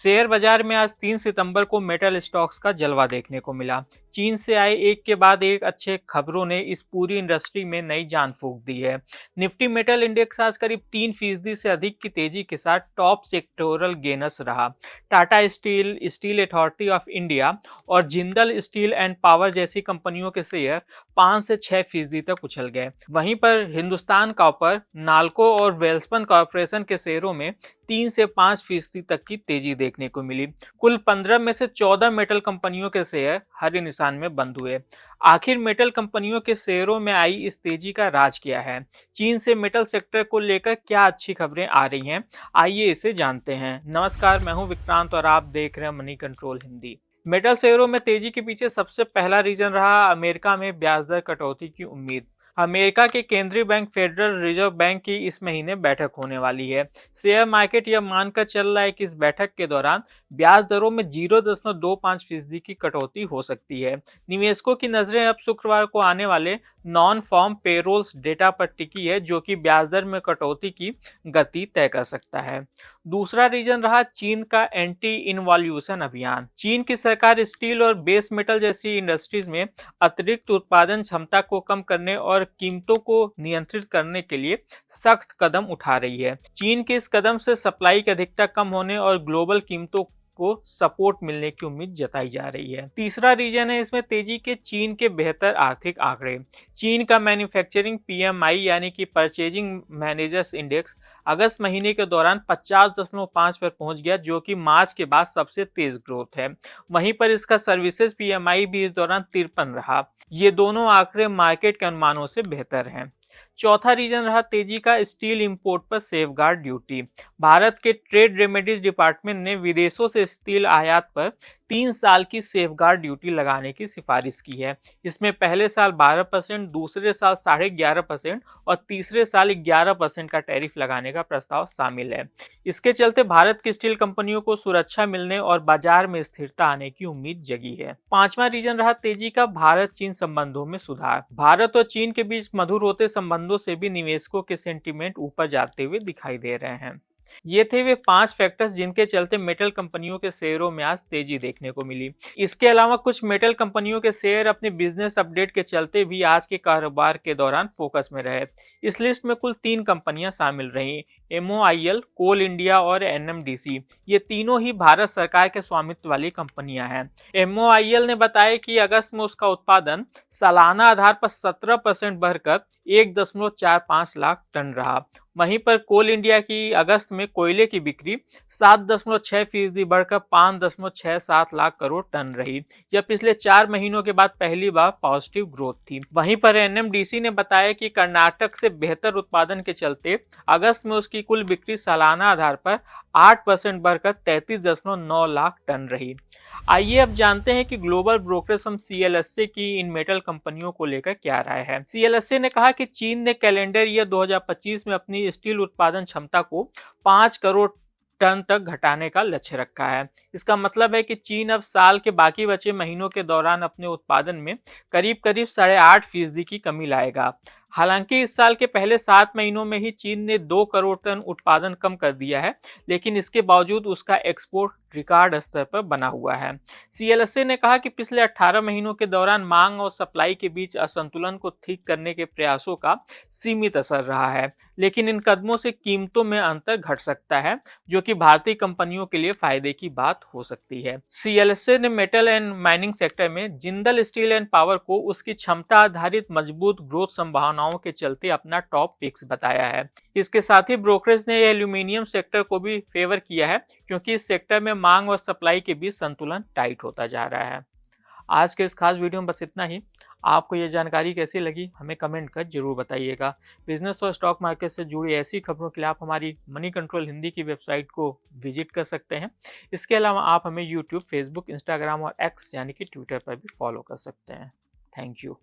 Share बाजार में आज 3 सितंबर को मेटल स्टॉक्स का जलवा देखने को मिला। चीन से आए एक के बाद एक अच्छे खबरों ने इस पूरी इंडस्ट्री में नई जान फूंक दी है। निफ्टी मेटल इंडेक्स आज करीब 3% से अधिक की तेजी के साथ टॉप सेक्टोरल गेनर्स रहा। Tata steel, steel authority of India और जिंदल स्टील एंड पावर जैसी कंपनियों के शेयर 5 से 6% तक उछल गए। वहीं पर हिंदुस्तान कॉपर, नाल्को और वेल्सपन कॉर्पोरेशन के शेयरों में 3 से 5% तक की तेजी देखने को मिली। कुल 15 में से 14 मेटल कंपनियों के शेयर हरे निशान में बंद हुए। आखिर मेटल कंपनियों के शेयरों में आई इस तेजी का राज क्या है? चीन से मेटल सेक्टर को लेकर क्या अच्छी खबरें आ रही हैं? आइए इसे जानते हैं। नमस्कार, मैं हूं विक्रांत और आप देख रहे हैं मनी कंट्रोल हिंदी। मेटल शेयरों में तेजी के पीछे सबसे पहला रीजन रहा अमेरिका में ब्याज दर कटौती की उम्मीद। अमेरिका के केंद्रीय बैंक फेडरल रिजर्व बैंक की इस महीने बैठक होने वाली है। शेयर मार्केट यह मानकर चल रहा है कि इस बैठक के दौरान ब्याज दरों में 0.25% की कटौती हो सकती है। निवेशकों की नजरें अब शुक्रवार को आने वाले नॉन फॉर्म पेरोल्स डेटा पर टिकी है, जो कि ब्याज दर में कटौती की गति तय कर सकता है। दूसरा रीजन रहा चीन का एंटी इनवॉल्यूशन अभियान। चीन की सरकार स्टील और बेस मेटल जैसी इंडस्ट्रीज में अतिरिक्त उत्पादन क्षमता को कम करने और कीमतों को नियंत्रित करने के लिए सख्त कदम उठा रही है। चीन के इस कदम से सप्लाई की अधिकता कम होने और ग्लोबल कीमतों को सपोर्ट मिलने की उम्मीद जताई जा रही है। तीसरा रीजन है इसमें तेजी के चीन के बेहतर आर्थिक आंकड़े। चीन का मैन्युफैक्चरिंग पीएमआई यानी कि परचेजिंग मैनेजर्स इंडेक्स अगस्त महीने के दौरान 50.5 पर पहुंच गया, जो कि मार्च के बाद सबसे तेज ग्रोथ है। वहीं पर इसका सर्विसेज पीएमआई भी इस दौरान 53 रहा। ये दोनों आंकड़े मार्केट के अनुमानों से बेहतर हैं। चौथा रीजन रहा तेजी का स्टील इंपोर्ट पर सेफगार्ड ड्यूटी। भारत के ट्रेड रेमेडीज डिपार्टमेंट ने विदेशों से स्टील आयात पर 3 साल की सेफगार्ड ड्यूटी लगाने की सिफारिश की है। इसमें पहले साल 12%, दूसरे साल 11.5% और तीसरे साल 11% का टैरिफ लगाने का प्रस्ताव शामिल है। इसके चलते भारत की स्टील कंपनियों को सुरक्षा मिलने और बाजार में स्थिरता आने की उम्मीद जगी है। पांचवा रीजन रहा तेजी का भारत चीन संबंधों में सुधार। भारत और चीन के बीच मधुर होते संबंधों से भी निवेशकों के सेंटीमेंट ऊपर जाते हुए दिखाई दे रहे हैं। ये थे वे 5 फैक्टर्स जिनके चलते मेटल कंपनियों के शेयरों में आज तेजी देखने को मिली। इसके अलावा कुछ मेटल कंपनियों के शेयर अपने बिजनेस अपडेट के चलते भी आज के कारोबार के दौरान फोकस में रहे। इस लिस्ट में कुल 3 कंपनियां शामिल रहीं, MOIL, कोल इंडिया और NMDC। ये तीनों ही भारत सरकार के स्वामित्व वाली कंपनियां हैं। MOIL ने बताया कि अगस्त में उसका उत्पादन सालाना आधार पर 17% बढ़कर 1.45 लाख टन रहा। वहीं पर कोल इंडिया की अगस्त में कोयले की बिक्री 7.6% बढ़कर 5.67 लाख करोड़ टन रही। यह पिछले 4 महीनों के बाद पहली बार पॉजिटिव ग्रोथ थी। वहीं पर NMDC ने बताया कि कर्नाटक से बेहतर उत्पादन के चलते अगस्त में उसकी कुल बिक्री सालाना आधार पर 8% बढ़कर 33.9 लाख टन रही। आइए अब जानते हैं कि ग्लोबल ब्रोकरेज फर्म CLSA की इन मेटल कंपनियों को लेकर क्या राय है। CLSA ने कहा कि चीन ने कैलेंडर ईयर 2025 में अपनी स्टील उत्पादन क्षमता को 5 करोड़ टन तक घटाने का लक्ष्य रखा है। इसका मतलब है कि चीन अब साल के बाकी बचे महीनों के दौरान अपने उत्पादन में करीब 8.5% की कमी लाएगा। हालांकि इस साल के पहले 7 महीनों में ही चीन ने 2 करोड़ टन उत्पादन कम कर दिया है, लेकिन इसके बावजूद उसका एक्सपोर्ट रिकॉर्ड स्तर पर बना हुआ है। CLSA ने कहा कि पिछले 18 महीनों के दौरान मांग और सप्लाई के बीच असंतुलन को ठीक करने के प्रयासों का सीमित असर रहा है, लेकिन इन कदमों से कीमतों में अंतर घट सकता है, जो कि भारतीय कंपनियों के लिए फायदे की बात हो सकती है। CLSA ने मेटल एंड माइनिंग सेक्टर में जिंदल स्टील एंड पावर को उसकी क्षमता आधारित मजबूत ग्रोथ संभावनाओं के चलते अपना टॉप पिक्स बताया है। इसके साथ ही ब्रोकरेज ने एल्यूमिनियम सेक्टर को भी फेवर किया है, क्योंकि इस सेक्टर में मांग और सप्लाई के बीच संतुलन टाइट होता जा रहा है। आज के इस खास वीडियो में बस इतना ही। आपको ये जानकारी कैसी लगी हमें कमेंट कर जरूर बताइएगा। बिजनेस और स्टॉक मार्केट से जुड़ी ऐसी खबरों के लिए आप हमारी मनी कंट्रोल हिंदी की वेबसाइट को विजिट कर सकते हैं। इसके अलावा आप हमें यूट्यूब, फेसबुक, इंस्टाग्राम और एक्स यानी कि ट्विटर पर भी फॉलो कर सकते हैं। Thank you.